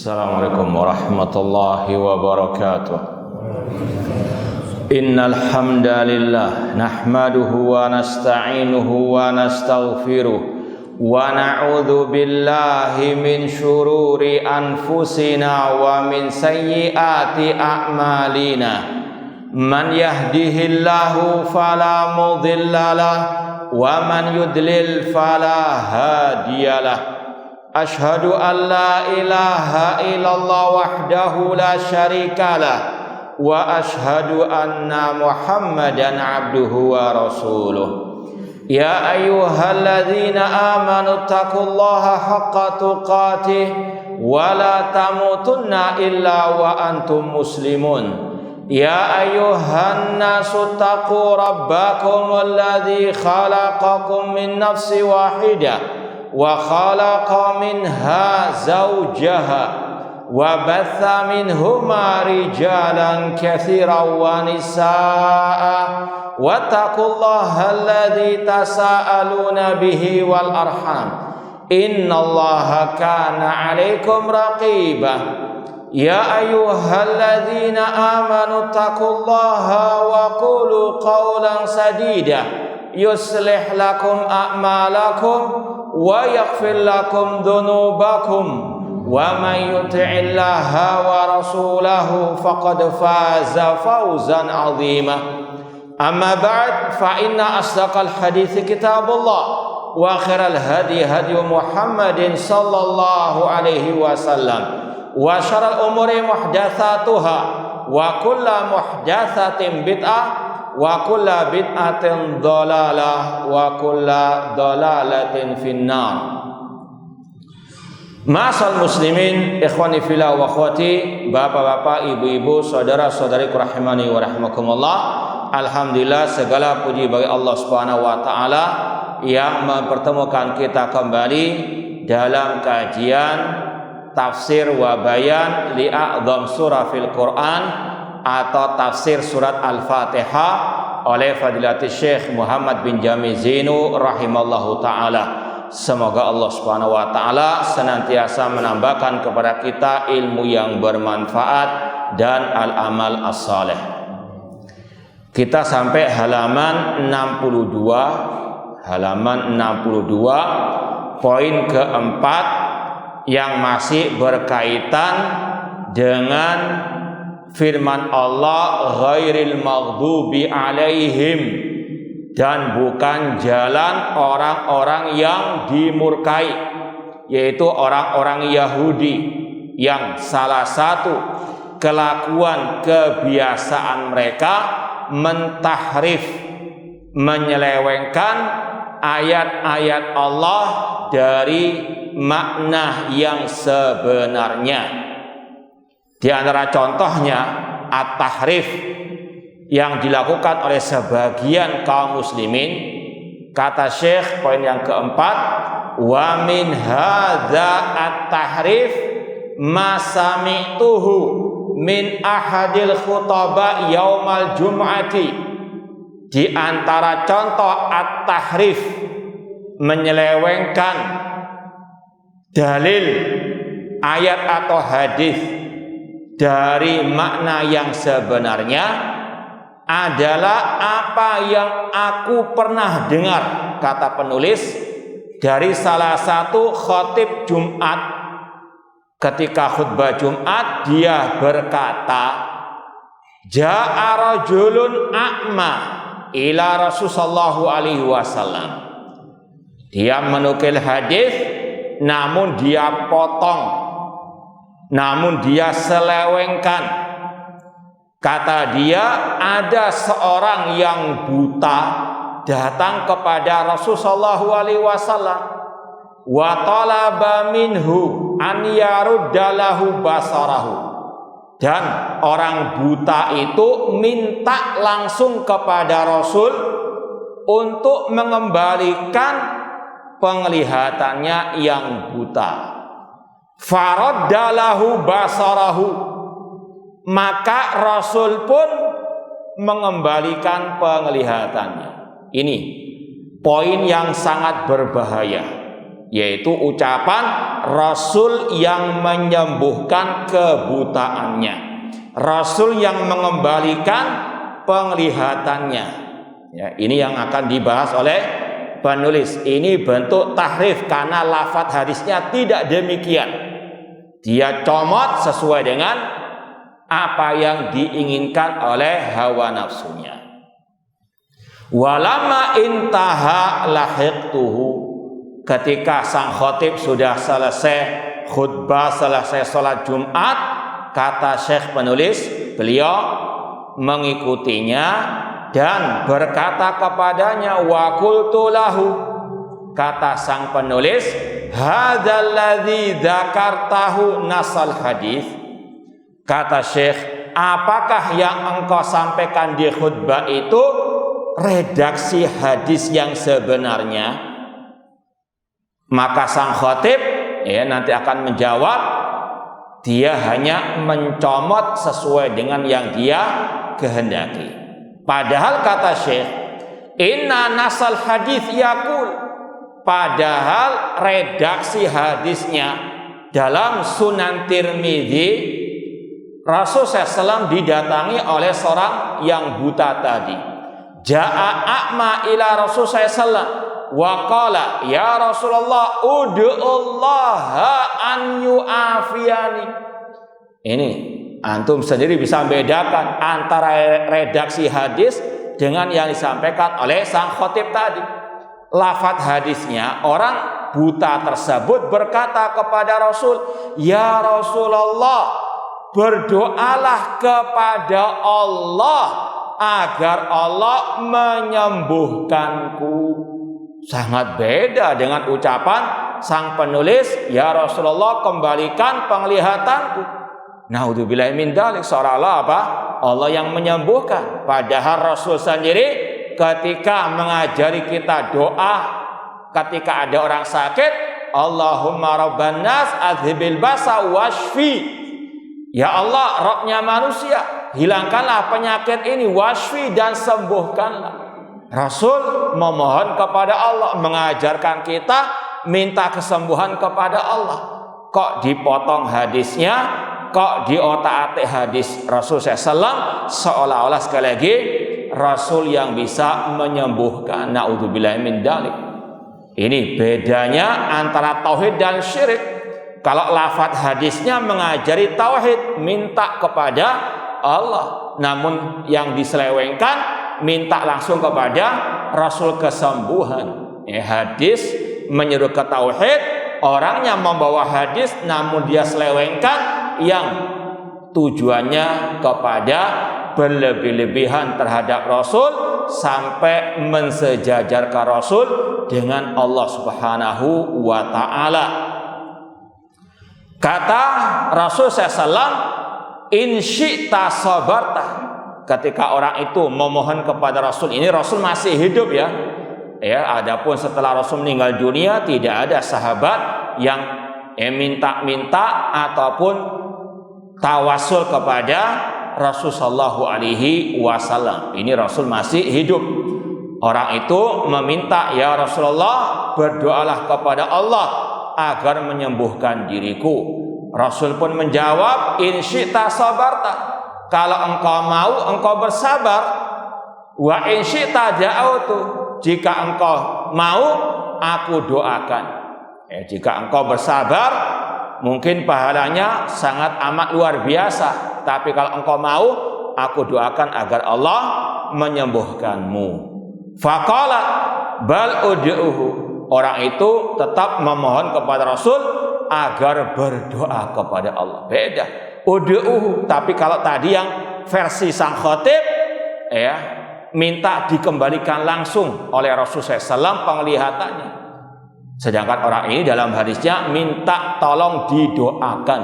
Assalamualaikum warahmatullahi wabarakatuh. Innal hamdalillah nahmaduhu wa nasta'inuhu wa nastaghfiruh wa na'udzu billahi min syururi anfusina wa min sayyiati a'malina. Man yahdihillahu fala mudhillalah wa man yudlil fala hadiyalah. Ashhadu an la ilaha illallah wahdahu la syarikalah wa ashhadu anna Muhammadan abduhu wa rasuluh. Ya ayyuhalladzina amanu taqullaha haqqa tuqatih wa la tamutunna illa wa antum muslimun. Ya ayyuhan nasu taqu rabbakum alladzi khalaqakum min nafsin wahidah wa khalaqa minha zawjaha wa batha minhuma rijalan katsiran wa nisaa'a wattaqullaha alladzi tasaaluna bihi wal arham innallaha kana 'alaikum raqiba. Ya ayyuhalladzina amanu taqullaha wa qulu qawlan sadida yuslih lakum a'malakum wa yaghfir lakum dhunubakum wa man yuti'illaha wa rasulahu faqad faza fawzan 'azima. Amma ba'd, fa inna asdaqal hadithi kitabullah wa khairal hadi hadi Muhammadin sallallahu alaihi wasallam wa syarrul umuri muhdatsatuha wa kullu muhdatsatin bid'ah wa kulla bid'atin dhalalah wa kulla dhalalatin finnar. Ma'asal muslimin, ikhwani fillah wa akhwati, bapak-bapak, ibu-ibu, saudara-saudariku rahimani wa rahimakumullah. Alhamdulillah, segala puji bagi Allah Subhanahu wa taala yang mempertemukan kita kembali dalam kajian tafsir wa bayan li a'dzam surah fil Quran atau tafsir surat Al-Fatihah oleh Fadilatul Syekh Muhammad bin Jamil Zainu rahimallahu ta'ala. Semoga Allah subhanahu wa ta'ala senantiasa menambahkan kepada kita ilmu yang bermanfaat dan al-amal as-saleh. Kita sampai halaman 62 poin keempat yang masih berkaitan dengan firman Allah ghairil maghdubi alaihim, dan bukan jalan orang-orang yang dimurkai, yaitu orang-orang Yahudi yang salah satu kelakuan kebiasaan mereka mentahrif, menyelewengkan ayat-ayat Allah dari makna yang sebenarnya. Di antara contohnya at-tahrif yang dilakukan oleh sebagian kaum muslimin. Kata Syekh poin yang keempat, wa min hadza at-tahrif ma sami'tuhu min ahadil khutaba yaumal jum'ati. Di antara contoh at-tahrif, menyelewengkan dalil ayat atau hadis dari makna yang sebenarnya, adalah apa yang aku pernah dengar, kata penulis, dari salah satu khatib Jumat. Ketika khutbah Jumat, dia berkata, ja'a rajulun a'ma ila Rasulullah alaihi wasallam. Dia menukil hadis, namun dia potong, namun dia selewengkan. Kata dia, ada seorang yang buta datang kepada Rasulullah SAW wa talaba minhu an yaruddalahu basarahu, dan orang buta itu minta langsung kepada Rasul untuk mengembalikan penglihatannya yang buta. Faraddalahu basarahu, maka Rasul pun mengembalikan penglihatannya. Ini poin yang sangat berbahaya. yaitu ucapan Rasul yang menyembuhkan kebutaannya, Rasul yang mengembalikan penglihatannya. Ya, ini yang akan dibahas oleh penulis. Ini bentuk tahrif karena lafadz hadisnya tidak demikian. Dia comot sesuai dengan apa yang diinginkan oleh hawa nafsunya. Walama intaha lahiqtuhu, ketika sang khotib sudah selesai khutbah, selesai sholat Jumat, kata Syekh penulis, beliau mengikutinya dan berkata kepadanya, wa qultu lahu, kata sang penulis, hadzal ladzi dzakartahu nasal hadis. Kata Syekh, apakah yang engkau sampaikan di khutbah itu redaksi hadis yang sebenarnya? Maka sang khatib nanti akan menjawab, dia hanya mencomot sesuai dengan yang dia kehendaki. Padahal kata Syekh, inna nasal hadis yaqul, padahal redaksi hadisnya dalam Sunan Tirmidzi, Rasul SAW didatangi oleh seorang yang buta tadi. Ja'a a'ma ila Rasul SAW wa qala, ya Rasulullah ud'ullaha an yu'afiyani. Ini antum sendiri bisa membedakan antara redaksi hadis dengan yang disampaikan oleh sang khotib tadi. Lafadz hadisnya, orang buta tersebut berkata kepada Rasul, ya Rasulullah, berdoalah kepada Allah agar Allah menyembuhkanku. Sangat beda dengan ucapan sang penulis, ya Rasulullah, kembalikan penglihatanku. Naudzubillahi min dzalik, seolah-olah apa? Allah yang menyembuhkan. Padahal Rasul sendiri ketika mengajari kita doa ketika ada orang sakit, Allahumma rabban nas adhibil basa washfi. Ya Allah, Rabbnya manusia, hilangkanlah penyakit ini, washfi, dan sembuhkanlah. Rasul memohon kepada Allah, mengajarkan kita minta kesembuhan kepada Allah. Kok dipotong hadisnya, kok diotak-atik hadis Rasul SAW, seolah-olah sekali lagi Rasul yang bisa menyembuhkan. Naudzubillahi min dzalik. Ini bedanya antara tauhid dan syirik. Kalau lafadz hadisnya mengajari tauhid, minta kepada Allah, namun yang diselewengkan minta langsung kepada Rasul kesembuhan. Hadis menyuruh ke tauhid, orangnya membawa hadis namun dia selewengkan yang tujuannya kepada berlebih-lebihan terhadap Rasul sampai mensejajarkan Rasul dengan Allah Subhanahu wa ta'ala. Kata Rasul SAW, in syi'ta sabarta. Ketika orang itu memohon kepada Rasul, ini Rasul masih hidup ya. Adapun setelah Rasul meninggal dunia, tidak ada sahabat yang minta-minta ataupun tawasul kepada Rasul sallallahu alaihi wasallam. Ini Rasul masih hidup. Orang itu meminta, ya Rasulullah, berdoalah kepada Allah agar menyembuhkan diriku. Rasul pun menjawab, in syi'ta sabarta. Kalau engkau mau, engkau bersabar. Wa in syi'ta da'autu. Jika engkau mau, aku doakan. Jika engkau bersabar, mungkin pahalanya sangat amat luar biasa. Tapi kalau engkau mau, aku doakan agar Allah menyembuhkanmu. Faqala bal ud'uhu. Orang itu tetap memohon kepada Rasul agar berdoa kepada Allah. Beda. Ud'uhu. Tapi kalau tadi yang versi sang khatib, minta dikembalikan langsung oleh Rasulullah SAW penglihatannya. Sedangkan orang ini dalam hadisnya minta tolong didoakan.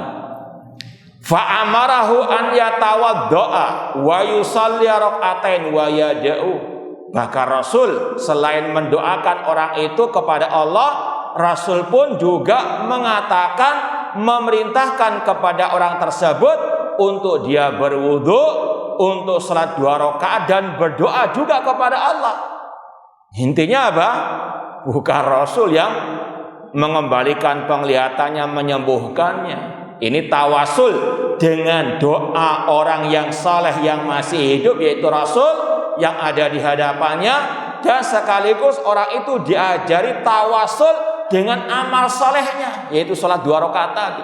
Fa'amarahu an yatawaddo'a wa yusalli rak'atain wa yad'u. Bahkan Rasul selain mendoakan orang itu kepada Allah, Rasul pun juga mengatakan, memerintahkan kepada orang tersebut untuk dia berwudu, untuk salat 2 rakaat dan berdoa juga kepada Allah. Intinya apa? Bukan Rasul yang mengembalikan penglihatannya, menyembuhkannya. Ini tawasul dengan doa orang yang saleh yang masih hidup, yaitu Rasul yang ada di hadapannya, dan sekaligus orang itu diajari tawasul dengan amal salehnya, yaitu sholat 2 rakaat tadi.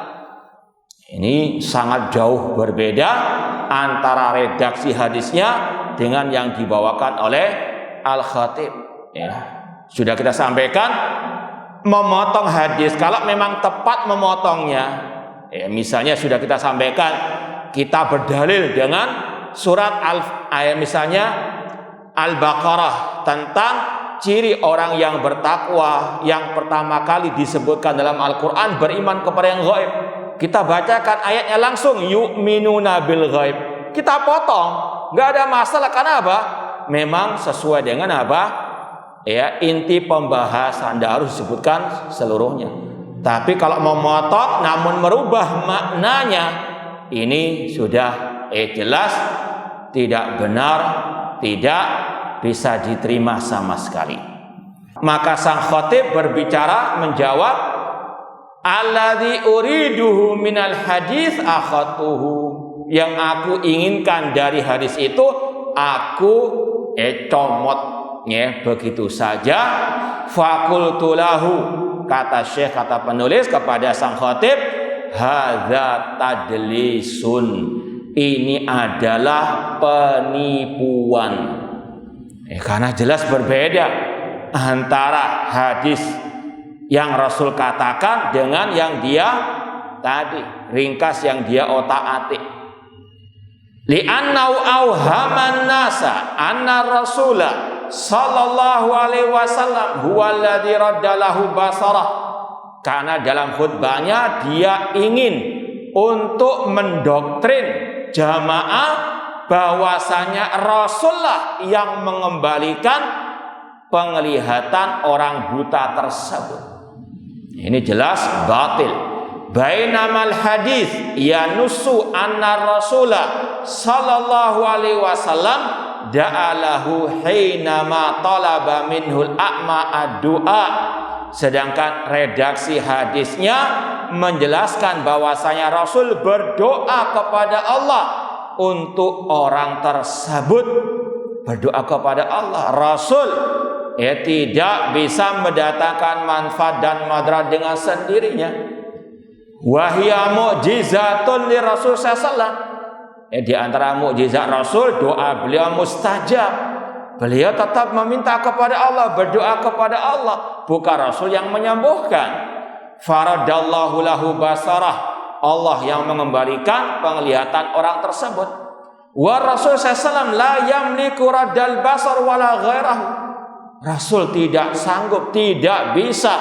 Ini sangat jauh berbeda antara redaksi hadisnya dengan yang dibawakan oleh Al-Khatib. Ya. Sudah kita sampaikan, memotong hadis kalau memang tepat memotongnya, ya, misalnya sudah kita sampaikan, kita berdalil dengan surat misalnya Al-Baqarah tentang ciri orang yang bertakwa yang pertama kali disebutkan dalam Al-Quran, beriman kepada yang gaib. Kita bacakan ayatnya langsung, yu'minuna bil ghaib. Kita potong, nggak ada masalah. Karena apa? Memang sesuai dengan apa? Ya, inti pembahasan, tidak harus disebutkan seluruhnya. Tapi kalau memotong namun merubah maknanya, ini sudah jelas tidak benar, tidak bisa diterima sama sekali. Maka sang khatib berbicara, menjawab, alladzi uriduhu minal hadis akhatuhu. Yang aku inginkan dari hadis itu aku comotnya begitu saja. Fakultulahu, kata Syekh, kata penulis kepada sang khatib, hadza tadlisun, ini adalah penipuan. Karena jelas berbeda antara hadis yang Rasul katakan dengan yang dia tadi ringkas, yang dia otak-atik. Li'annau awhaman nasa anna Rasulah sallallahu alaihi wasallam huwallazi raddalahu basarah. Karena dalam khutbahnya dia ingin untuk mendoktrin jamaah bahwasanya Rasulullah yang mengembalikan penglihatan orang buta tersebut. Ini jelas batil. Bainamal hadis yanusu anna Rasulullah sallallahu alaihi wasallam da'alahu hinama talaba minhul a'ma ad-du'a. Sedangkan redaksi hadisnya menjelaskan bahwasanya Rasul berdoa kepada Allah untuk orang tersebut. Berdoa kepada Allah. Rasul tidak bisa mendatangkan manfaat dan madarat dengan sendirinya. Wahya mu'jizatun li Rasul sallallahu. Di antara mukjizat Rasul, doa beliau mustajab. Beliau tetap meminta kepada Allah, berdoa kepada Allah, bukan Rasul yang menyembuhkan. Faradallahu lahu basarah, Allah yang mengembalikan penglihatan orang tersebut. Wa Rasul sallallahu la yamliku raddal basar wala ghairahu. Rasul tidak sanggup, tidak bisa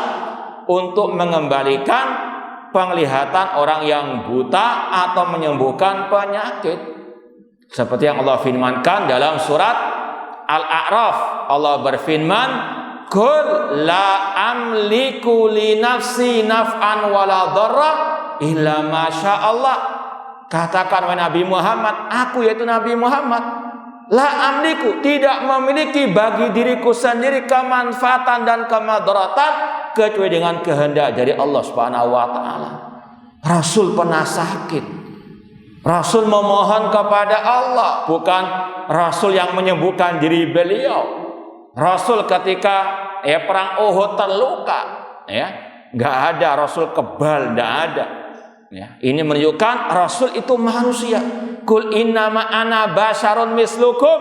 untuk mengembalikan penglihatan orang yang buta atau menyembuhkan penyakit. Seperti yang Allah firmankan dalam surat Al-A'raf. Allah berfirman, "Qul la amliku li nafsi naf'an wala dharra illa ma sya'allah." Katakan wahai Nabi Muhammad, aku yaitu Nabi Muhammad, la amliku, tidak memiliki bagi diriku sendiri kemanfaatan dan kemadaratan kecuali dengan kehendak dari Allah Subhanahu wa taala. Rasul pernah sakit. Rasul memohon kepada Allah, bukan Rasul yang menyembuhkan diri beliau. Rasul ketika perang Uhud terluka, enggak ada Rasul kebal, enggak ada. Ini menunjukkan Rasul itu manusia. Kul innama ana basyarun mislukum.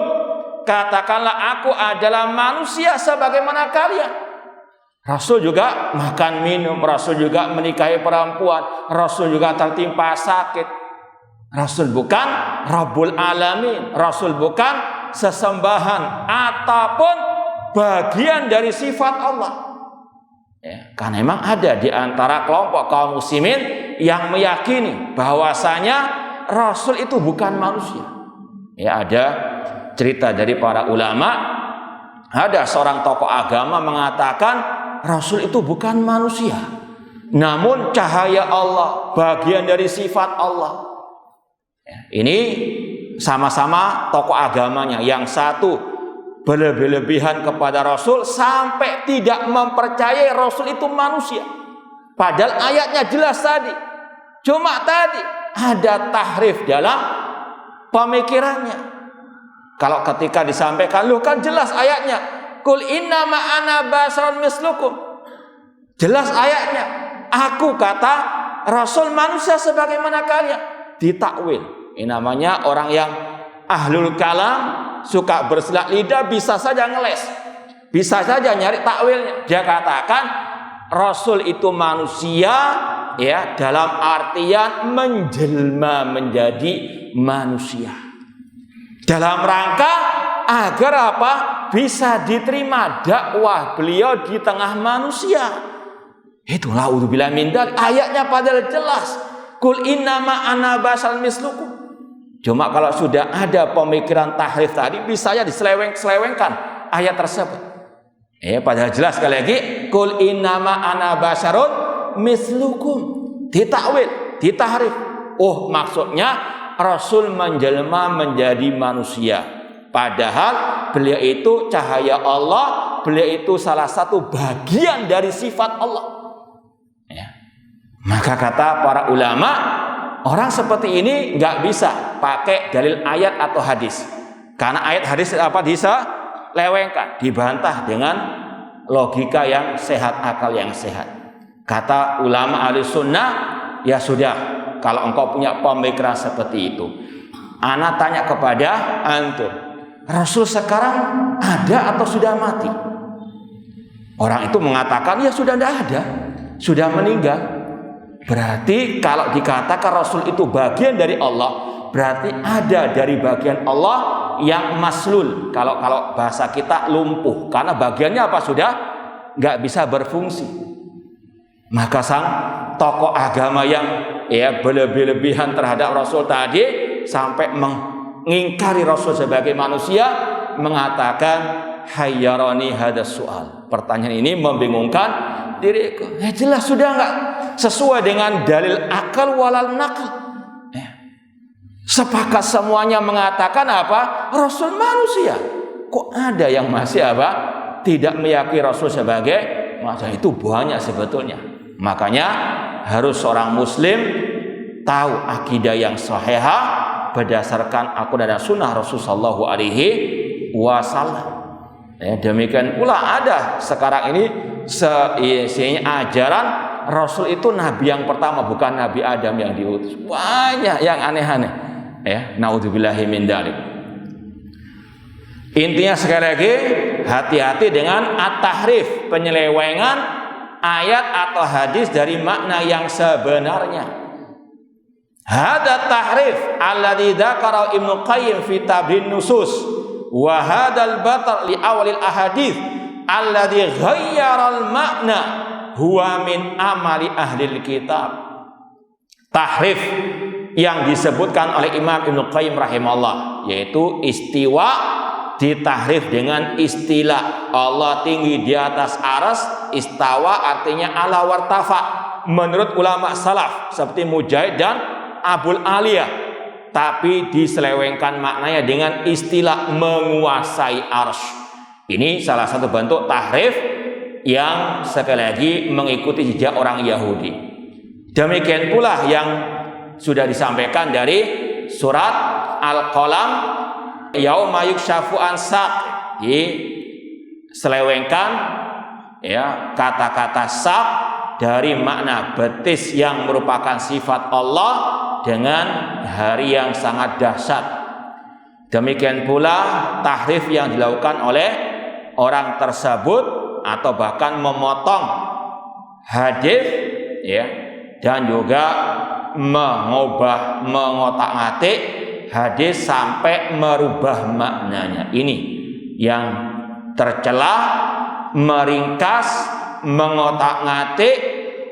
Katakanlah aku adalah manusia sebagaimana kalian. Rasul juga makan minum, Rasul juga menikahi perempuan, Rasul juga tertimpa sakit. Rasul bukan Rabbul Alamin, Rasul bukan sesembahan ataupun bagian dari sifat Allah. Karena memang ada di antara kelompok kaum muslimin yang meyakini bahwasanya Rasul itu bukan manusia. Ada cerita dari para ulama, ada seorang tokoh agama mengatakan Rasul itu bukan manusia, namun cahaya Allah, bagian dari sifat Allah. Ini sama-sama tokoh agamanya. Yang satu berlebih-lebihan kepada Rasul sampai tidak mempercayai Rasul itu manusia. Padahal ayatnya jelas tadi. Cuma tadi ada tahrif dalam pemikirannya. Kalau ketika disampaikan, loh kan jelas ayatnya. Qul innama ana basarun mislukum. Jelas ayatnya. Aku kata Rasul manusia sebagaimana kalian. Ditakwil. Ini namanya orang yang ahlul kalam, suka bersilat lidah, bisa saja ngeles, bisa saja nyari takwilnya. Dia katakan Rasul itu manusia, ya, dalam artian menjelma menjadi manusia. Dalam rangka agar apa? Bisa diterima dakwah beliau di tengah manusia. Itulah udzubillah min dzalik. Ayatnya padahal jelas. Qul innama ana basarun mislukum. Cuma kalau sudah ada pemikiran tahrif tadi, bisa ya diselewengkan ayat tersebut. Padahal jelas sekali lagi, qul innama ana basarun mislukum. Ditakwil, ditahrif. Oh, maksudnya Rasul menjelma menjadi manusia. Padahal beliau itu cahaya Allah, beliau itu salah satu bagian dari sifat Allah. Maka kata para ulama, orang seperti ini nggak bisa pakai dalil ayat atau hadis, karena ayat hadis apa diselewengkan, dibantah dengan logika yang sehat, akal yang sehat. Kata ulama ahli sunnah, ya sudah, kalau engkau punya pemikiran seperti itu, ana tanya kepada antum, Rasul sekarang ada atau sudah mati? Orang itu mengatakan ya sudah tidak ada, sudah meninggal. Berarti kalau dikatakan Rasul itu bagian dari Allah, berarti ada dari bagian Allah yang maslul. Kalau bahasa kita lumpuh, karena bagiannya apa sudah nggak bisa berfungsi. Maka sang tokoh agama yang berlebih-lebihan terhadap Rasul tadi sampai mengingkari Rasul sebagai manusia, mengatakan hayyarani hadas soal. Pertanyaan ini membingungkan diriku. Jelas sudah nggak sesuai dengan dalil akal walal nakal. Sepakat semuanya mengatakan apa? Rasul manusia. Kok ada yang masih apa? Tidak meyakini Rasul sebagai manusia? Itu banyak sebetulnya. Makanya harus seorang muslim tahu akidah yang sahihah berdasarkan Al-Quran dan Sunnah Rasulullah sallallahu alaihi wasallam. Demikian pula ada sekarang ini ajaran Rasul itu nabi yang pertama, bukan Nabi Adam yang diutus. Banyak yang aneh-aneh. Naudzubillahi min dzalik. Intinya sekali lagi, hati-hati dengan at-tahrif, penyelewengan ayat atau hadis dari makna yang sebenarnya. Hada tahrif alladzi dzakara Ibnu Qayyim fi Tabrin Nusus wa hadzal batal li awalil ahadits alladzi ghayyara al-makna huwa min amali ahli kitab. Tahrif yang disebutkan oleh Imam Ibnu Qayyim rahimahullah, yaitu istiwa ditahrif dengan istilah Allah tinggi di atas aras. Istawa artinya ala wartafa menurut ulama salaf seperti Mujahid dan Abul Aliyah, tapi diselewengkan maknanya dengan istilah menguasai arsy. Ini salah satu bentuk tahrif yang sekali lagi mengikuti jejak orang Yahudi. Demikian pula yang sudah disampaikan dari surat Al-Qalam, yauma yukshafu an saq, diselewengkan kata-kata saq dari makna betis yang merupakan sifat Allah dengan hari yang sangat dahsyat. Demikian pula tahrif yang dilakukan oleh orang tersebut atau bahkan memotong hadis dan juga mengotak-atik hadis sampai merubah maknanya. Ini yang tercela, meringkas, mengotak-atik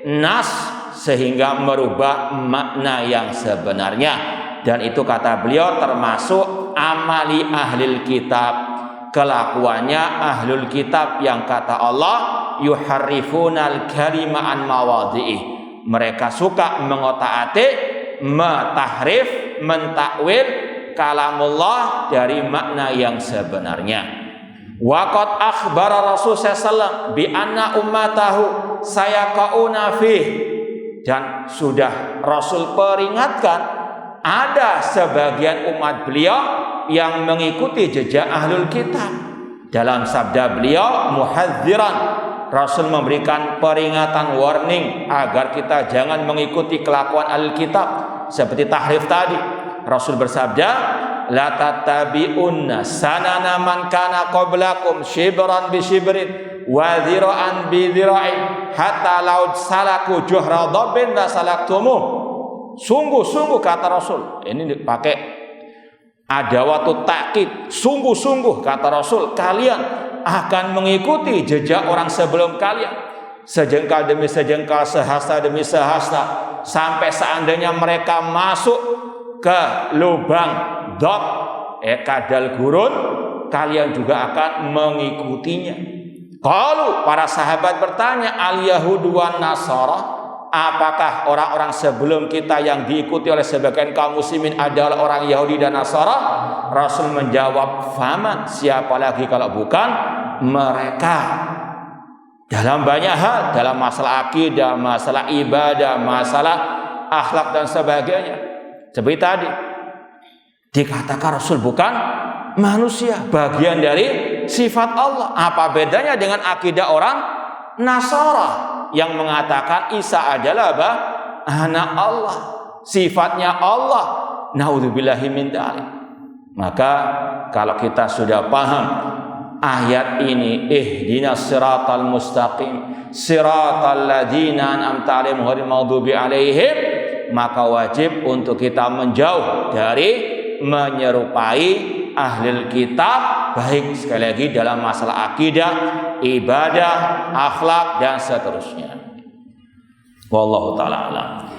nas sehingga merubah makna yang sebenarnya. Dan itu kata beliau termasuk amali ahlil kitab, kelakuannya ahlul kitab yang kata Allah yuharrifunal kalima an mawadhi'i, mereka suka mengotak-atik, mentahrif, mentakwil kalamullah dari makna yang sebenarnya. Waqad akhbara Rasul sallallahu bi anna ummatahu sayaqauna fih. Dan sudah Rasul peringatkan ada sebagian umat beliau yang mengikuti jejak ahlul kitab. Dalam sabda beliau muhadziran, Rasul memberikan peringatan, warning agar kita jangan mengikuti kelakuan ahlul kitab seperti tahrif tadi. Rasul bersabda, la tattabi'unna sanana man kana qablakum shibran bi shibrin wa dhira'an bi dhira'in hatta law salaku juhra dhabbin la salaktumuh. Sungguh-sungguh kata Rasul, ini dipakai adawatut takkid, sungguh-sungguh kata Rasul, kalian akan mengikuti jejak orang sebelum kalian, sejengkal demi sejengkal, sehasta demi sehasta, sampai seandainya mereka masuk ke lubang dot kadal gurun, kalian juga akan mengikutinya. Kalau para sahabat bertanya, al yahudu wan nasara, apakah orang-orang sebelum kita yang diikuti oleh sebagian kaum muslimin adalah orang Yahudi dan Nasara? Rasul menjawab, faman, siapa lagi kalau bukan mereka. Dalam banyak hal, dalam masalah akidah, masalah ibadah, masalah akhlak dan sebagainya. Seperti tadi dikatakan Rasul bukan manusia, bagian dari sifat Allah. Apa bedanya dengan akidah orang Nasara yang mengatakan Isa adalah anak Allah, sifatnya Allah? Naudzubillahi min dzalik. Maka kalau kita sudah paham ayat ini, ihdinas siratal mustaqim siratal ladzina an'amta 'alaihim ghairil maghdubi 'alaihim, maka wajib untuk kita menjauh dari menyerupai ahli kitab, baik sekali lagi dalam masalah akidah, ibadah, akhlak dan seterusnya. Wallahu taala alam.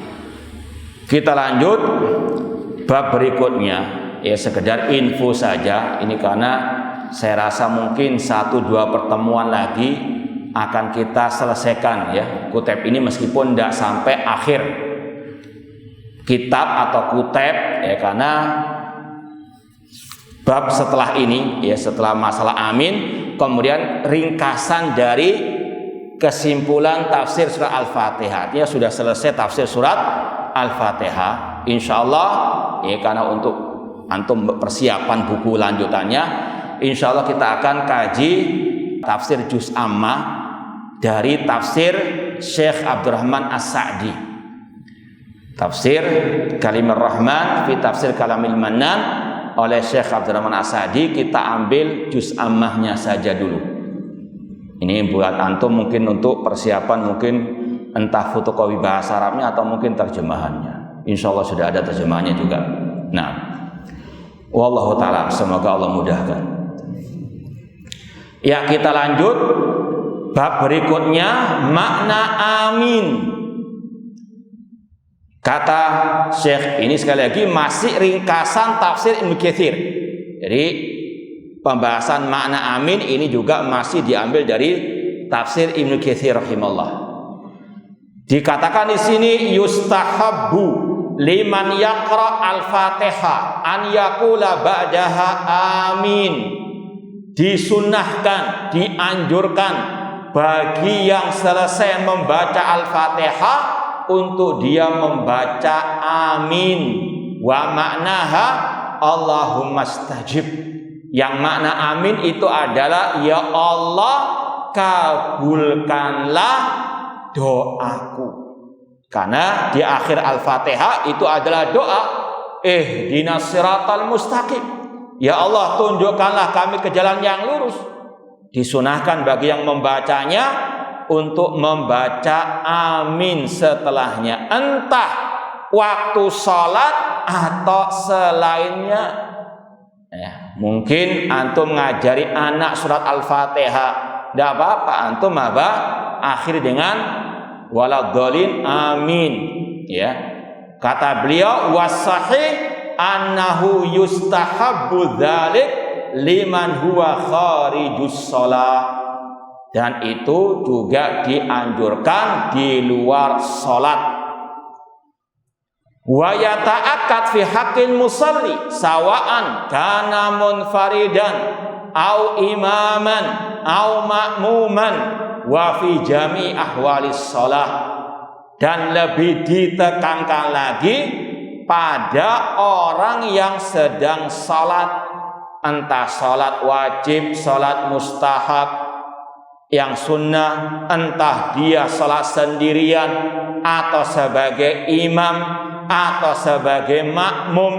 Kita lanjut bab berikutnya, ya sekedar info saja ini karena saya rasa mungkin 1-2 pertemuan lagi akan kita selesaikan ya kuteb ini, meskipun tidak sampai akhir kitab atau kuteb ya, karena bab setelah ini ya, setelah masalah amin, kemudian ringkasan dari kesimpulan tafsir surat Al-Fatihah. Artinya sudah selesai tafsir surat Al-Fatihah. Insyaallah ya, karena untuk antum persiapan buku lanjutannya, insyaallah kita akan kaji tafsir juz ammah dari tafsir Syekh Abdurrahman As-Sa'di. Tafsir Kalimur Rahman fi tafsir Kalamil Mannan oleh Syekh Abdurrahman As-Sa'di, kita ambil juz ammahnya saja dulu. Ini buat antum mungkin untuk persiapan, mungkin entah fotokopi bahasa Arabnya atau mungkin terjemahannya. Insyaallah sudah ada terjemahannya juga. Nah, wallahu taala, semoga Allah mudahkan. Ya, kita lanjut bab berikutnya, makna amin. Kata Syekh ini sekali lagi masih ringkasan tafsir Ibnu Katsir. Jadi pembahasan makna amin ini juga masih diambil dari tafsir Ibnu Katsir rahimahullah. Dikatakan di sini yustahabbu liman yaqra al-Fatihah an yaqula ba'daha amin. Disunnahkan, dianjurkan bagi yang selesai membaca Al-Fatihah untuk dia membaca amin. Wa maknaha Allahumma stajib. Yang makna amin itu adalah ya Allah kabulkanlah doaku. Karena di akhir Al-Fatihah itu adalah doa ihdinas siratal mustaqim. Ya Allah, tunjukkanlah kami ke jalan yang lurus. Disunahkan bagi yang membacanya untuk membaca amin setelahnya, entah waktu sholat atau selainnya. Ya, mungkin antum ngajari anak surat Al-Fatihah, tidak apa-apa, antum akhir dengan waladhdallin amin. Ya, kata beliau wasahih annahu yustahabbu dzalik liman huwa kharijus shalah, dan itu juga dianjurkan di luar salat. Wa yata'akkad fi haqqil musalli sawa'an kana munfaridan au imaman au ma'muman wa fi jami ahwalis shalah, dan lebih ditekankan lagi pada orang yang sedang salat, entah salat wajib, salat mustahab, yang sunnah, entah dia salat sendirian atau sebagai imam atau sebagai makmum,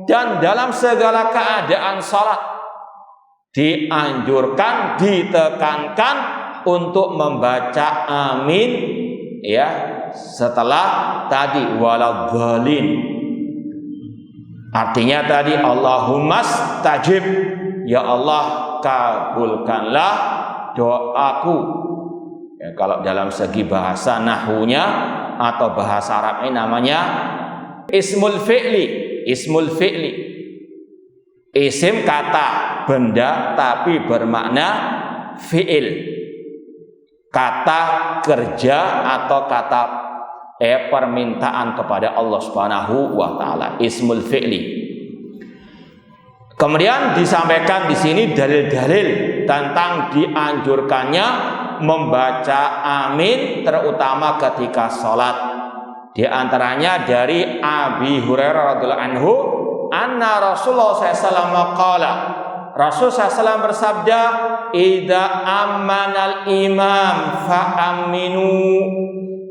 dan dalam segala keadaan salat dianjurkan, ditekankan untuk membaca amin, ya, setelah tadi waladhdallin. Artinya tadi Allahumma stajib, ya Allah kabulkanlah doaku. Ya, kalau dalam segi bahasa nahwunya atau bahasa Arabnya namanya ismul fi'li. Ismul fi'li, isim kata benda tapi bermakna fi'il, kata kerja atau kata permintaan kepada Allah Subhanahu wa taala, ismul fi'li. Kemudian disampaikan di sini dalil-dalil tentang dianjurkannya membaca amin terutama ketika salat. Di antaranya dari Abi Hurairah radhiyallahu anhu, anna Rasulullah SAW qala, Rasul SAW bersabda, idza ammanal imam fa'aminu,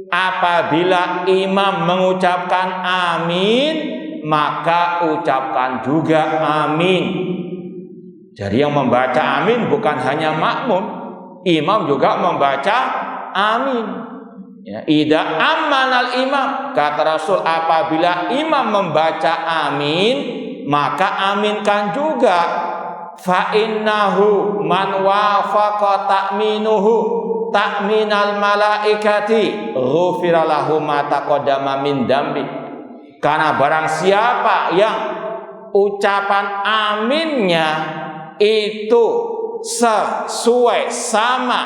apabila imam mengucapkan amin, maka ucapkan juga amin. Jadi yang membaca amin bukan hanya makmum, imam juga membaca amin. Ya, idza ammanal imam, kata Rasul, apabila imam membaca amin, maka aminkan juga. Fa innahu man wafaqa ta'minuhu ta'minal malaikati ghufira lahu ma taqaddama min dambi. Karena barang siapa yang ucapan aminnya itu sesuai sama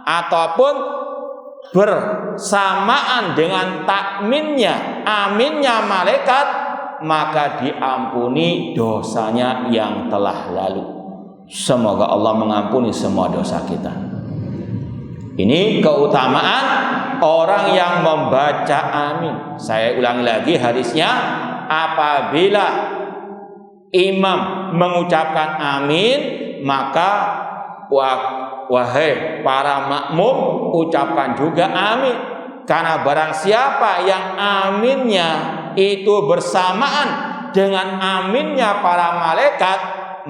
ataupun bersamaan dengan takminnya, aminnya malaikat, maka diampuni dosanya yang telah lalu. Semoga Allah mengampuni semua dosa kita. Ini keutamaan orang yang membaca amin. Saya ulangi lagi hadisnya, apabila imam mengucapkan amin, maka wahai para makmum, ucapkan juga amin. Karena barang siapa yang aminnya itu bersamaan dengan aminnya para malaikat,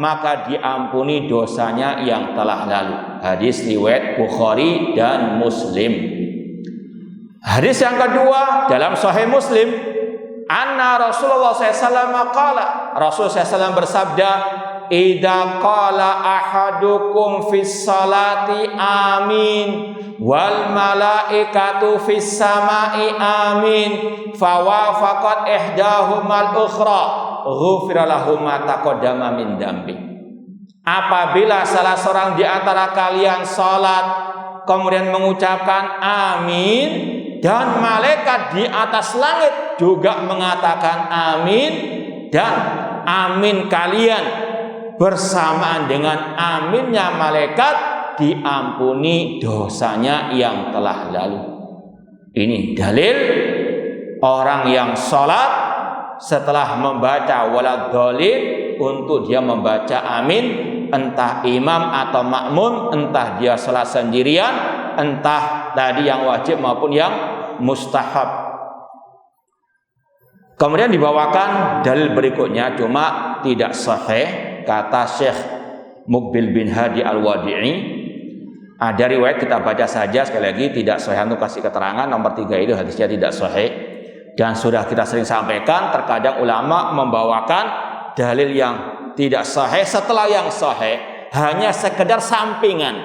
maka diampuni dosanya yang telah lalu. Hadis riwayat Bukhari dan Muslim. Hadis yang kedua dalam Sahih Muslim, anna Rasulullah SAW qala, Rasul SAW bersabda, idza qala ahadukum fis salati amin wal malaikatu fis samai amin fawafaqat ihdahumal ukhra ghufira lahum ma taqaddama min dambi. Apabila salah seorang di antara kalian salat kemudian mengucapkan amin dan malaikat di atas langit juga mengatakan amin, dan amin kalian bersamaan dengan aminnya malaikat, diampuni dosanya yang telah lalu. Ini dalil orang yang sholat setelah membaca waladhdallin untuk dia membaca amin, entah imam atau makmum, entah dia sholat sendirian, entah tadi yang wajib maupun yang mustahab. Kemudian dibawakan dalil berikutnya, cuma tidak sahih. Kata Syekh Muqbil bin Hadi Al-Wadi'i, ada riwayat, kita baca saja sekali lagi, tidak sahih untuk kasih keterangan. Nomor 3 itu hadisnya tidak sahih, dan sudah kita sering sampaikan, terkadang ulama membawakan dalil yang tidak sahih setelah yang sahih, hanya sekedar sampingan,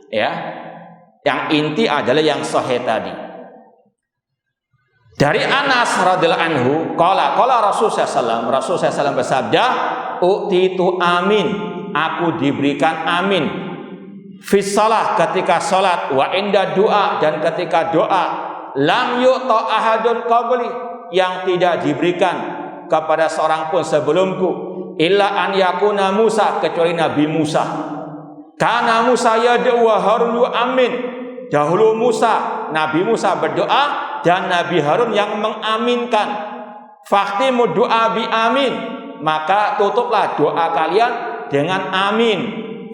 ya. Yang inti adalah yang sahih tadi. Dari Anas radhiyallahu anhu, qala Rasulullah SAW bersabda, utitu amin, aku diberikan amin, fis shalah, ketika salat, wa inda doa, dan ketika doa, lam yu'ta ahadun qabli, yang tidak diberikan kepada seorang pun sebelumku, illa an yakuna Musa, kecuali Nabi Musa. Karena Musa yad'u wa Harun amin, dahulu Nabi Musa berdoa dan Nabi Harun yang mengaminkan. Fakhtimu doa bi amin, maka tutuplah doa kalian dengan amin.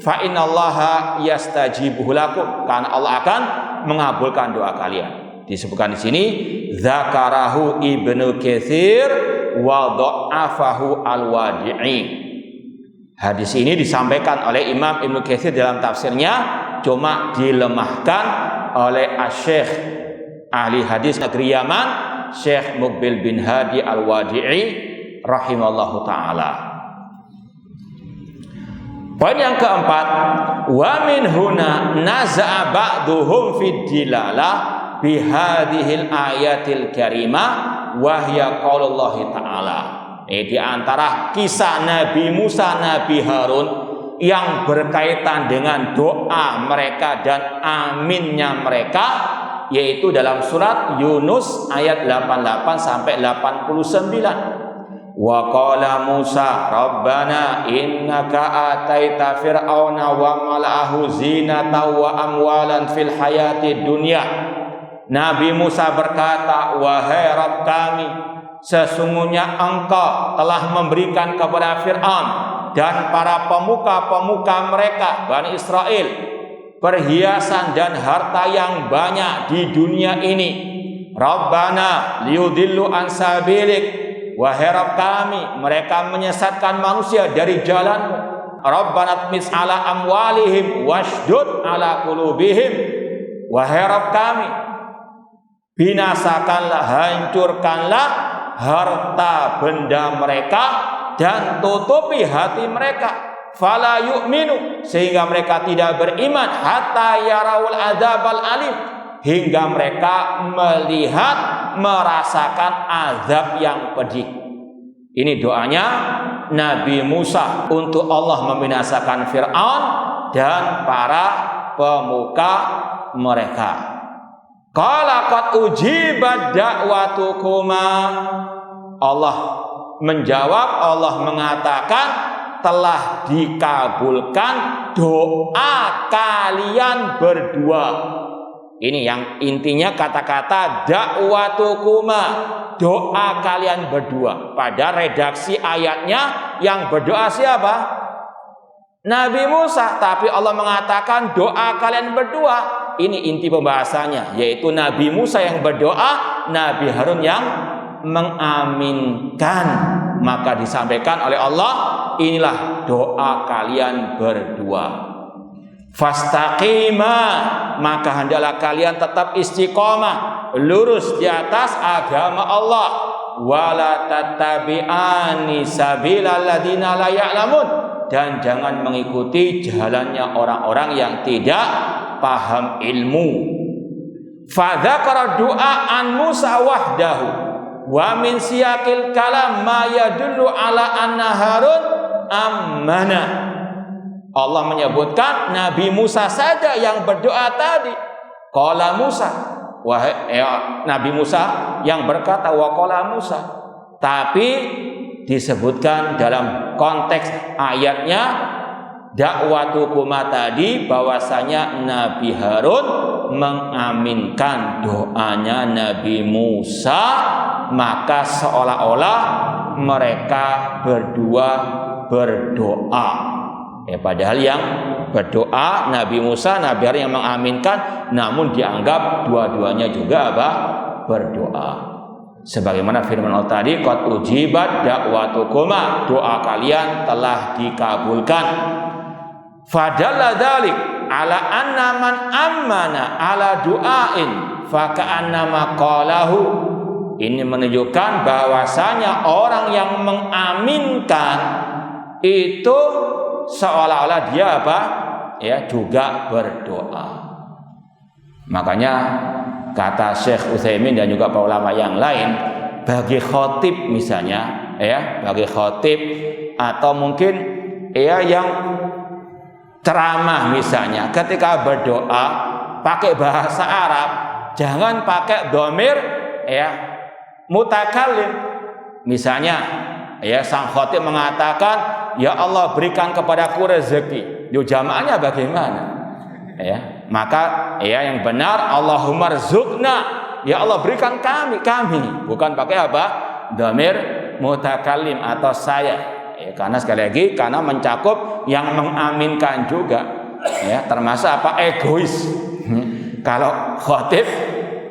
Fa innallaha yastajibu lakum, karena Allah akan mengabulkan doa kalian. Disebutkan di sini zakarahu Ibnu Katsir wa dha'afahu al-Wadi'i. Hadis ini disampaikan oleh Imam Ibnu Katsir dalam tafsirnya, cuma dilemahkan oleh Asy-Syaikh ahli hadis negeri Yaman, Syekh Muqbil bin Hadi Al-Wadi'i rahimallahu taala. Poin yang keempat, wa min huna naza'a ba'duhum fid dilalah bi hadhil ayatil karimah wa hiya qaulullah taala. Di antara kisah Nabi Musa, Nabi Harun yang berkaitan dengan doa mereka dan aminnya mereka, yaitu dalam surat Yunus ayat 88 sampai 89. Wa qala Musa rabbana innaka ataita fir'auna wa mala'ahu zinatan wa amwalan fil hayati dunya. Nabi Musa berkata, wahai Rabb kami, sesungguhnya engkau telah memberikan kepada Fir'aun dan para pemuka-pemuka mereka Bani Israel perhiasan dan harta yang banyak di dunia ini. Rabbana liyudillu an sabilik, wahai Rabb kami, mereka menyesatkan manusia dari jalan-Mu. Rabbana tmis ala amwalihim washdud ala qulubihim, wahai Rabb kami, binasakanlah, hancurkanlah harta benda mereka dan tutupi hati mereka. Fala yu'minu, sehingga mereka tidak beriman, hatta yarawul adzabal alim, hingga mereka melihat, merasakan azab yang pedih. Ini doanya Nabi Musa untuk Allah membinasakan Fir'aun dan para pemuka mereka. Qala qad ujibat da'watukuma, Allah menjawab, Allah mengatakan telah dikabulkan doa kalian berdua. Ini yang intinya kata-kata da'watukuma, doa kalian berdua. Pada redaksi ayatnya yang berdoa siapa? Nabi Musa, tapi Allah mengatakan doa kalian berdua. Ini inti pembahasannya, yaitu Nabi Musa yang berdoa, Nabi Harun yang mengaminkan. Maka disampaikan oleh Allah, inilah doa kalian berdua. Fastaqima, maka hendaklah kalian tetap istiqomah, lurus di atas agama Allah. Wala tattabi'ani sabilal ladzina la ya'lamun, dan jangan mengikuti jalannya orang-orang yang tidak paham ilmu. Fadzakara du'a an Musa wahdahu wa min siyaqil kalam ma yadullu ala anna Harun ammana. Allah menyebutkan Nabi Musa saja yang berdoa tadi. Qala Musa, wahai Nabi Musa yang berkata wa qala Musa. Tapi disebutkan dalam konteks ayatnya dakwatukuma tadi bahwasanya Nabi Harun mengaminkan doanya Nabi Musa, maka seolah-olah mereka berdua berdoa. Padahal yang berdoa Nabi Musa, Nabi Harun yang mengaminkan, namun dianggap dua-duanya juga berdoa. Sebagaimana firman Allah tadi, qad ujibat da'watukuma, doa kalian telah dikabulkan. Fadalla dzalik ala anna man ammana ala du'ain fa ka'annama qalahu. Ini menunjukkan bahwasanya orang yang mengaminkan itu seolah-olah dia juga berdoa. Makanya kata Syekh Utsaimin dan juga para ulama yang lain, bagi khotib misalnya, bagi khotib atau mungkin yang ceramah misalnya, ketika berdoa pakai bahasa Arab, jangan pakai dhamir mutakallim. Misalnya sang khotib mengatakan, ya Allah berikan kepadaku rezeki. Jamaahnya bagaimana? Maka ya yang benar Allahumma rzuqna, ya Allah berikan kami, bukan pakai apa? Dhamir mutakallim atau saya. Ya, karena sekali lagi karena mencakup yang mengaminkan juga. Ya, termasuk apa? Egois. Kalau khatib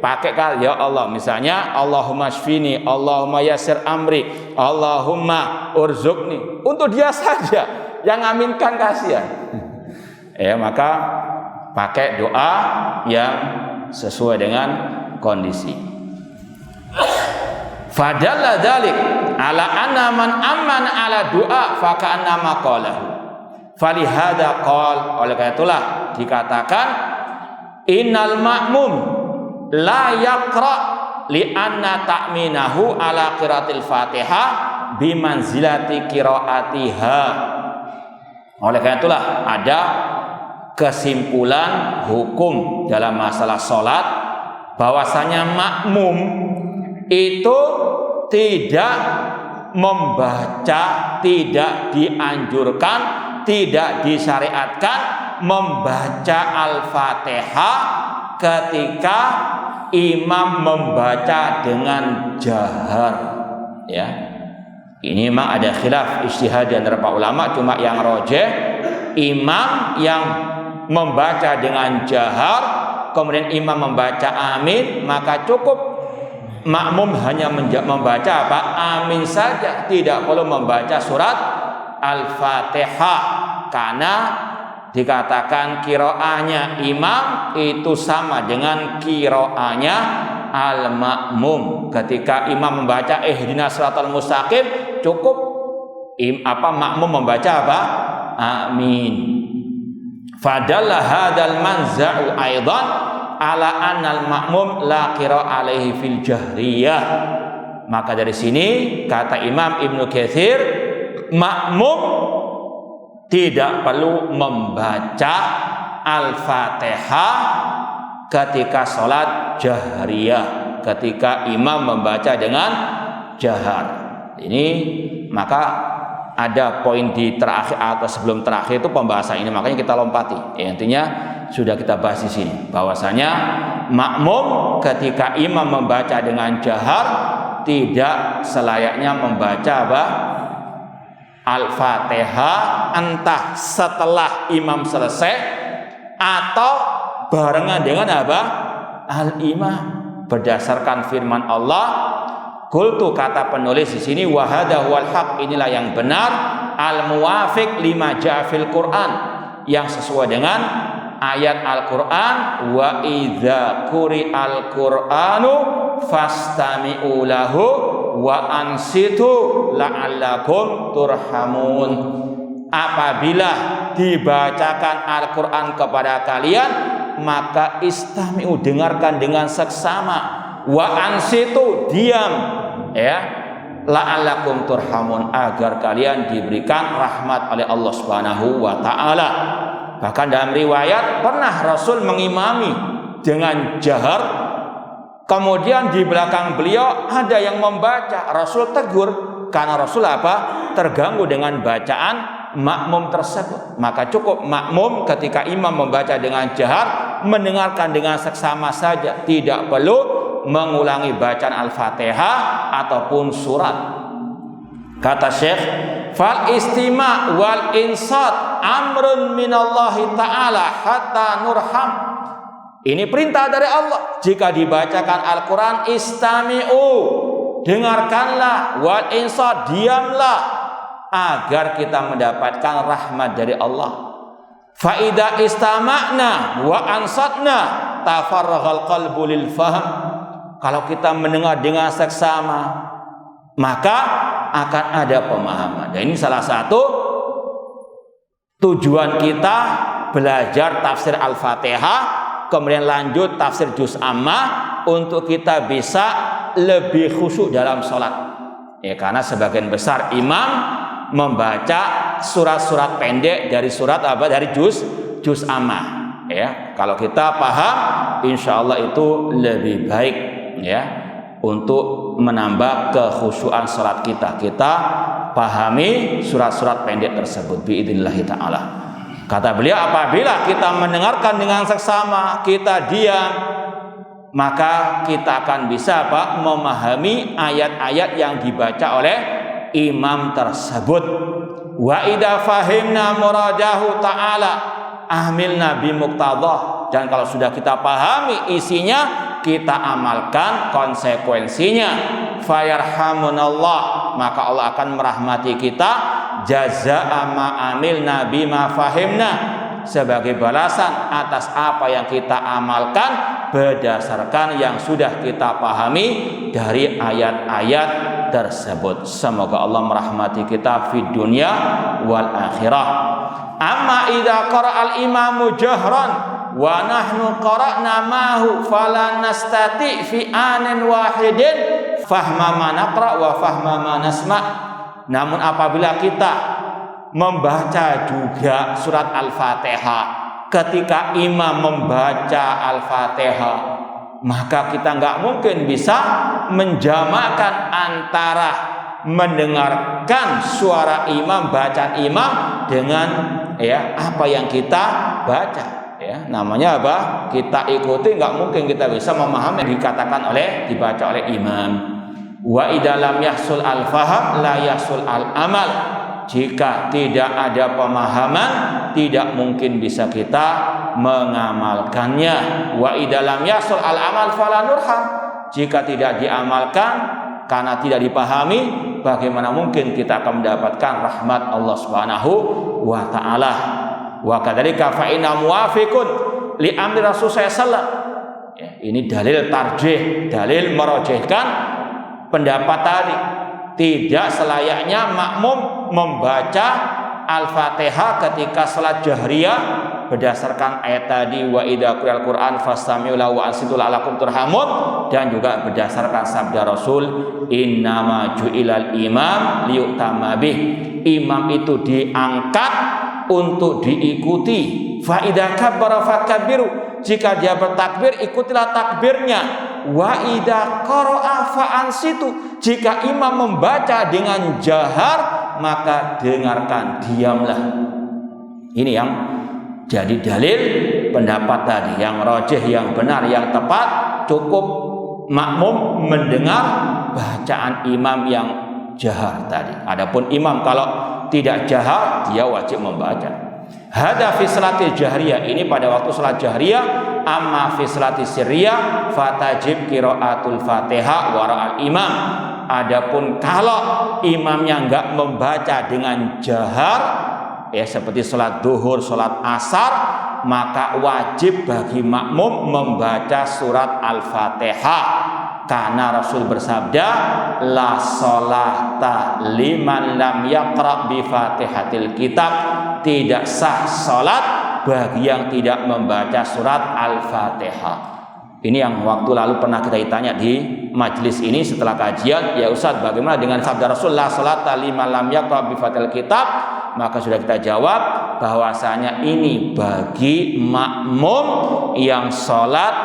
pakai kal ya Allah, misalnya Allahumma shfini, Allahumma yassir amri, Allahumma urzuqni, untuk dia saja yang ngaminkan, kasihan. Ya, maka pakai doa yang sesuai dengan kondisi. Fadalla dzalik ala anna man amana ala doa fa ka'annama qalahu. Falihada qol, oleh karena itulah dikatakan innal ma'mum la yaqra li anna ta'minahu ala qiraatil Fatihah bimanzilati qiraatiha. Oleh karena itulah ada kesimpulan hukum dalam masalah sholat bahwasanya makmum itu tidak membaca, tidak dianjurkan, tidak disyariatkan membaca Al-Fatihah ketika imam membaca dengan jahar. Ya, ini memang ada khilaf ijtihad antara para ulama, cuma yang rajih imam yang membaca dengan jahar kemudian imam membaca amin, maka cukup makmum hanya membaca apa? Amin saja, tidak perlu membaca surat Al-Fatihah, karena dikatakan qiraahnya imam itu sama dengan qiraahnya al-makmum. Ketika imam membaca ihdinas siratal mustaqim, cukup makmum membaca apa? Amin. Fadalla hadzal manza'u aidan ala annal ma'mum la qira alaihi fil jahriyah. Maka dari sini kata Imam Ibnu Katsir, makmum tidak perlu membaca Al-Fatihah ketika sholat jahriyah, ketika imam membaca dengan jahar. Ini maka ada poin di terakhir atau sebelum terakhir itu pembahasan ini, makanya kita lompati. Ya, intinya sudah kita bahas di sini bahwasanya makmum ketika imam membaca dengan jahar tidak selayaknya membaca apa? Al-Fatihah, entah setelah imam selesai atau barengan dengan apa? Al-imam, berdasarkan firman Allah. Qultu, kata penulis di sini, wa hadha wal haq, inilah yang benar, al muwafiq lima ja'a fil Quran, yang sesuai dengan ayat Al-Quran, wa idza quri'al Qur'anu fastami'u lahu wa ansitu la'allakum turhamun. Apabila dibacakan Al-Quran kepada kalian, maka istami'u, dengarkan dengan seksama, wa ansitu, diam, ya, la'allakum turhamun, agar kalian diberikan rahmat oleh Allah Subhanahu wa taala. Bahkan dalam riwayat pernah Rasul mengimami dengan jahar, kemudian di belakang beliau ada yang membaca. Rasul tegur karena Rasul apa? Terganggu dengan bacaan makmum tersebut. Maka cukup makmum ketika imam membaca dengan jahar mendengarkan dengan seksama saja, tidak perlu mengulangi bacaan Al-Fatihah ataupun surat. Kata Syekh, fal istima' wal insat amrun minallahi ta'ala hatta nurham. Ini perintah dari Allah. Jika dibacakan Al-Quran, istami'u, dengarkanlah, wal insat, diamlah, agar kita mendapatkan rahmat dari Allah. Fa'idha istama'na wa ansatna tafarraghal qalbu lil fahm. Kalau kita mendengar dengan seksama, maka akan ada pemahaman. Dan ini salah satu tujuan kita belajar tafsir Al-Fatihah, kemudian lanjut tafsir Juz Ammah, untuk kita bisa lebih khusyuk dalam sholat. Ya, karena sebagian besar imam membaca surat-surat pendek dari surat apa? Dari Juz Ammah. Ya, kalau kita paham, insya Allah itu lebih baik, ya, untuk menambah kekhusyuan salat kita. Kita pahami surat-surat pendek tersebut biidznillah taala. Kata beliau, apabila kita mendengarkan dengan seksama, kita diam, maka kita akan bisa memahami ayat-ayat yang dibaca oleh imam tersebut. Wa idza fahimna muradahu ta'ala ahmilna bimuqtadah. Dan kalau sudah kita pahami isinya, kita amalkan konsekuensinya. Fayarhamunallah, maka Allah akan merahmati kita. Jazaa'a ma amilna bima fahimna, sebagai balasan atas apa yang kita amalkan berdasarkan yang sudah kita pahami dari ayat-ayat tersebut. Semoga Allah merahmati kita fid dunya wal akhirah. Amma idza qara'al imamu jahran wa nahnu qara'na mahu fala nastati fi anin wahidin fahma ma naqra wa fahma ma nasma'. Namun apabila kita membaca juga surat Al-Fatihah, ketika imam membaca Al-Fatihah, maka kita nggak mungkin bisa menjamakan antara mendengarkan suara imam, bacaan imam dengan apa yang kita baca. Namanya apa? Kita ikuti, nggak mungkin kita bisa memahami yang dikatakan dibaca oleh imam. Wa idalam yahsul al-faham la yahsul al-amal. Jika tidak ada pemahaman, tidak mungkin bisa kita mengamalkannya. Wa idalam yahsul al-amal fala nurham. Jika tidak diamalkan karena tidak dipahami, bagaimana mungkin kita akan mendapatkan rahmat Allah Subhanahu wa taala. Wa kadzalika fa inna muwafiqun li amri Rasul sallallahu alaihi wasallam. Ini dalil tarjih, dalil merojihkan pendapat tadi. Tidak selayaknya makmum membaca Al-Fatihah ketika salat jahriyah berdasarkan ayat tadi, wa idza qira'al Qur'an fastami'u lahu wa ansitu la'allakum turhamun, dan juga berdasarkan sabda Rasul, innama ju'ilal imam liyu'tamma bih. Imam itu diangkat untuk diikuti. Fa idza kabbara fakabbiru. Jika dia bertakbir, ikutilah takbirnya. Wa idza qara'a fa ansitu. Jika imam membaca dengan jahar, maka dengarkan, diamlah. Ini yang jadi dalil pendapat tadi, yang rajih, yang benar, yang tepat. Cukup makmum mendengar bacaan imam yang jahar tadi. Adapun imam kalau tidak jahar, dia wajib membaca. Hada fi salatil jahriyah, ini pada waktu salat jahriyah. Amma fi salatis sirriyah fatajib qiraatul Fatihah wara'al imam. Adapun kalau imamnya enggak membaca dengan jahar, seperti salat duhur, salat asar, maka wajib bagi makmum membaca surat Al-Fatihah. Karena Rasul bersabda, la sholata liman lam yaqra bi Fatihatil kitab. Tidak sah salat bagi yang tidak membaca surat Al-Fatihah. Ini yang waktu lalu pernah kita ditanya di majelis ini setelah kajian, ya Ustaz, bagaimana dengan sabda Rasul la sholata liman lam yaqra bi Fatihatil kitab? Maka sudah kita jawab bahwasanya ini bagi makmum yang salat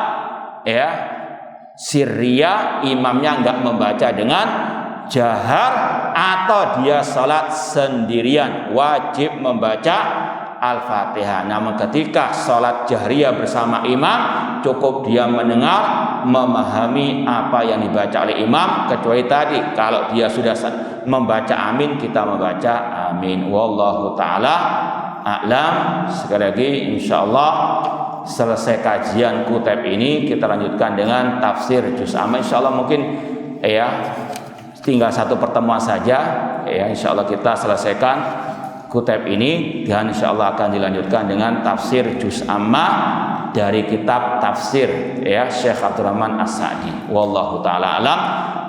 sirriyah, imamnya enggak membaca dengan jahar, atau dia salat sendirian, wajib membaca Al-Fatihah. Namun ketika salat jahriyah bersama imam, cukup dia mendengar, memahami apa yang dibaca oleh imam, kecuali tadi kalau dia sudah membaca amin, kita membaca amin. Wallahu ta'ala a'lam. Sekali lagi insyaallah selesai kajian kutub ini, kita lanjutkan dengan tafsir juz amma. Insyaallah mungkin tinggal satu pertemuan saja, insyaallah kita selesaikan kutub ini, dan insyaallah akan dilanjutkan dengan tafsir juz amma dari kitab tafsir Syekh Abdurrahman As-Sa'di. Wallahu taala alam.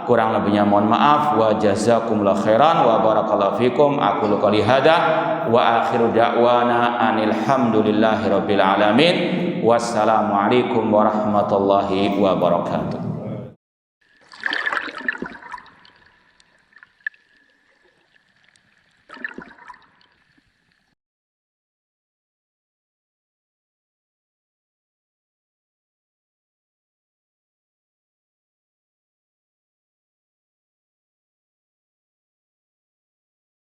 Kurang lebihnya mohon maaf. Wa jazakumullahu khairan wa barakallahu fikum. Aqulu qouli hada wa akhiru da'wana anil hamdulillahi rabbil alamin. Wassalamualaikum warahmatullahi wabarakatuh.